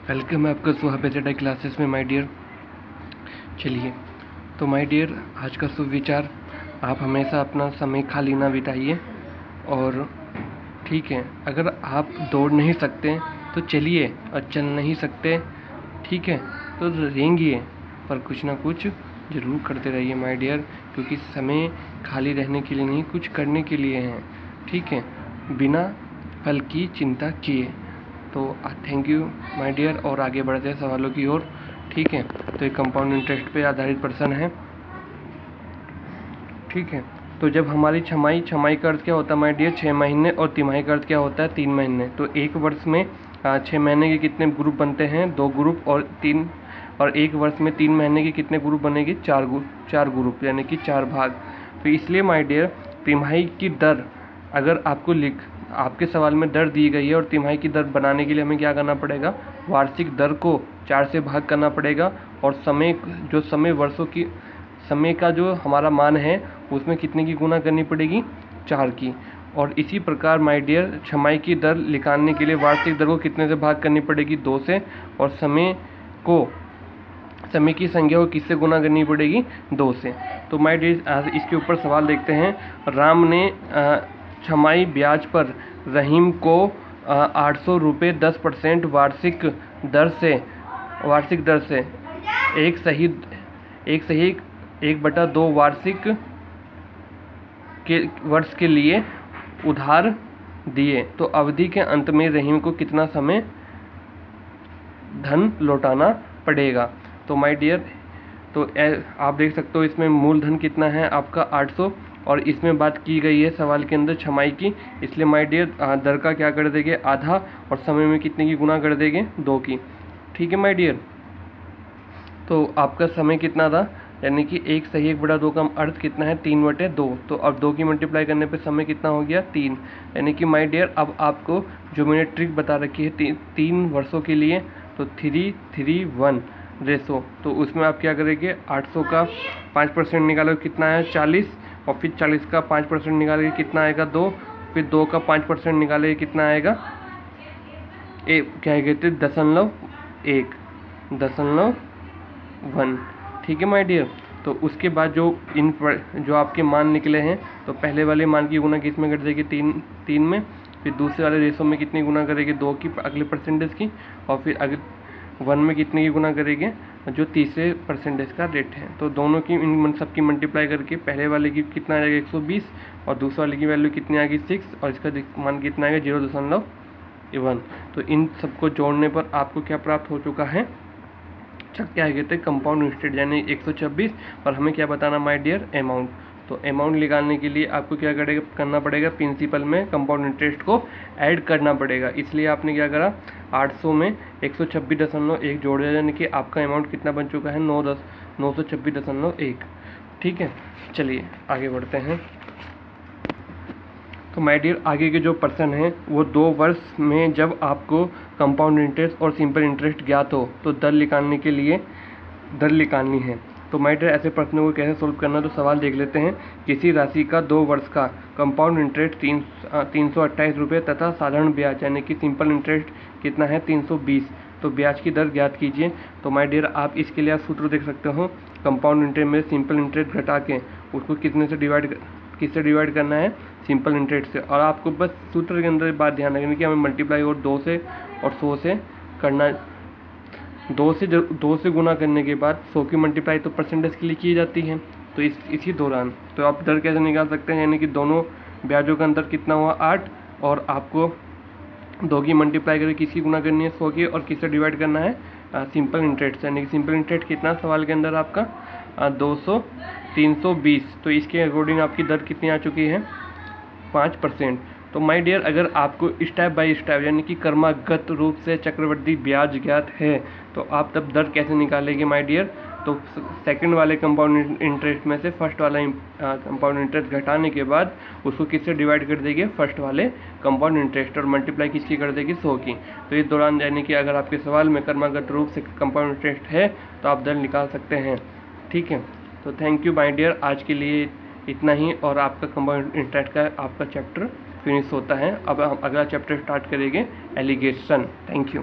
Welcome है आपका सुहाबेटेड classes में माय डियर। चलिए, तो माय डियर, आज का शुभ विचार, आप हमेशा अपना समय खाली ना बिताइए। और ठीक है, अगर आप दौड़ नहीं सकते तो चलिए, और चल नहीं सकते ठीक है तो रेंगिए, पर कुछ ना कुछ ज़रूर करते रहिए माय डियर, क्योंकि समय खाली रहने के लिए नहीं, कुछ करने के लिए है। ठीक है, बिना फल की चिंता किए। तो थैंक यू माय डियर, और आगे बढ़ते हैं सवालों की ओर। ठीक है, तो एक कंपाउंड इंटरेस्ट पे आधारित प्रश्न है। ठीक है, तो जब हमारी छमाही का अर्थ क्या होता है माय डियर? 6 महीने, और तिमाही का अर्थ क्या होता है? 3 महीने। तो एक वर्ष में 6 महीने के कितने ग्रुप बनते हैं? 2 ग्रुप, और एक वर्ष में 3 महीने के कितने ग्रुप बनेंगे? 4 ग्रुप, यानी कि 4 भाग। तो इसलिए माय डियर, तिमाही की दर अगर आपके सवाल में दर दी गई है, और तिमाही की दर बनाने के लिए हमें क्या करना पड़ेगा? वार्षिक दर को 4 से भाग करना पड़ेगा, और समय का जो हमारा मान है उसमें कितने की गुना करनी पड़ेगी? 4 की। और इसी प्रकार माय डियर, छमाही की दर निकालने के लिए वार्षिक दर को कितने से भाग करनी पड़ेगी? 2 से। और समय की संख्या को किससे गुना करनी पड़ेगी? 2 से। तो माय डियर, आज इसके ऊपर सवाल देखते हैं। राम ने छमाही ब्याज पर रहीम को 800 रुपये 10% वार्षिक दर से 1/2 वार्षिक के वर्ष के लिए उधार दिए। तो अवधि के अंत में रहीम को कितना समय धन लौटाना पड़ेगा? तो माय डियर, तो आप देख सकते हो इसमें मूलधन कितना है आपका? 800, और इसमें बात की गई है सवाल के अंदर छमाही की, इसलिए माय डियर दर का क्या कर देंगे? आधा, और समय में कितने की गुना कर देंगे? 2 की। ठीक है माय डियर, तो आपका समय कितना था? यानी कि 1/2 का अर्थ कितना है? 3/2। तो अब 2 की मल्टीप्लाई करने पे समय कितना हो गया? 3। यानी कि माय डियर, अब आपको जो मैंने ट्रिक बता रखी है 3 वर्षों के लिए, तो 3:1 रेशो, तो उसमें आप क्या करेंगे? 800 का 5% निकालोगे, कितना है? 40, और फिर 40 का 5% निकालेंगे, कितना आएगा? 2। फिर 2 का 5% निकालेंगे, कितना आएगा? क्या कहते हैं? 0.1 ठीक है माय डियर। तो उसके बाद जो आपके मान निकले हैं, तो पहले वाले मान की गुना किस में कर देगी? 3 में। फिर दूसरे वाले रेशो में कितनी गुना करेगी? 2 की, अगले परसेंटेज की। और फिर अगले 1 में कितने की गुना करेंगे? जो तीसरे परसेंटेज का रेट है। तो दोनों की सबकी मल्टीप्लाई करके पहले वाले की कितना आ जाएगा? 120, और दूसरे वाले की वैल्यू कितनी आएगी? 6, और इसका मान कितना आएगा? 0.1। तो इन सबको जोड़ने पर आपको क्या प्राप्त हो चुका है? क्या कहते हैं? कंपाउंड इंटरेस्ट, यानी 126। और हमें क्या बताना माय डियर? अमाउंट। तो अमाउंट निकालने के लिए आपको क्या करना पड़ेगा? प्रिंसिपल में कंपाउंड इंटरेस्ट को ऐड करना पड़ेगा। इसलिए आपने क्या करा? 800 में 126.1 जोड़ दिया, यानी कि आपका अमाउंट कितना बन चुका है? 926.1। ठीक है, चलिए आगे बढ़ते हैं। तो माय डियर, आगे के जो प्रश्न हैं वो 2 वर्ष में जब आपको कंपाउंड इंटरेस्ट और सिंपल इंटरेस्ट ज्ञात हो, तो दर निकालनी है। तो माय डियर, ऐसे प्रश्नों को कैसे सोल्व करना? तो सवाल देख लेते हैं। किसी राशि का 2 वर्ष का कंपाउंड इंटरेस्ट 328 रुपये तथा साधारण ब्याज यानी कि सिंपल इंटरेस्ट कितना है? 320। तो ब्याज की दर ज्ञात कीजिए। तो माय डियर, आप इसके लिए आप सूत्र देख सकते हो। कंपाउंड इंटरेस्ट में सिंपल इंटरेस्ट घटा के उसको किससे डिवाइड करना है? सिंपल इंटरेस्ट से। और आपको बस सूत्र के अंदर बात ध्यान रखनी कि हमें मल्टीप्लाई और 2 से और 100 से करना। 2 से गुना करने के बाद 100 की मल्टीप्लाई तो परसेंटेज के लिए की जाती है। तो इसी दौरान तो आप दर कैसे निकाल सकते हैं? यानी कि दोनों ब्याजों का अंतर कितना हुआ? 8, और आपको 2 की मल्टीप्लाई करके किसकी गुना करनी है? 100 की, और किससे डिवाइड करना है? Simple interest. यानी कि सिंपल इंटरेस्ट कितना सवाल के अंदर आपका? 320। तो इसके अकॉर्डिंग आपकी दर कितनी आ चुकी है? 5%। तो माय डियर, अगर आपको स्टेप बाय स्टेप यानी कि क्रमागत रूप से चक्रवृद्धि ब्याज ज्ञात है, तो आप तब दर कैसे निकालेंगे माय डियर? तो सेकंड वाले कंपाउंड इंटरेस्ट में से फर्स्ट वाला कंपाउंड इंटरेस्ट घटाने के बाद उसको किससे डिवाइड कर देंगे? फर्स्ट वाले कंपाउंड इंटरेस्ट, और मल्टीप्लाई किसकी कर देगी? 100 की। तो इस दौरान यानी कि अगर आपके सवाल में क्रमागत रूप से कंपाउंड इंटरेस्ट है तो आप दर निकाल सकते हैं। ठीक है, तो थैंक यू माय डियर, आज के लिए इतना ही। और आपका कंपाउंड इंटरेस्ट का आपका चैप्टर फिनिश होता है। अब हम अगला चैप्टर स्टार्ट करेंगे, एलिगेशन। Thank you.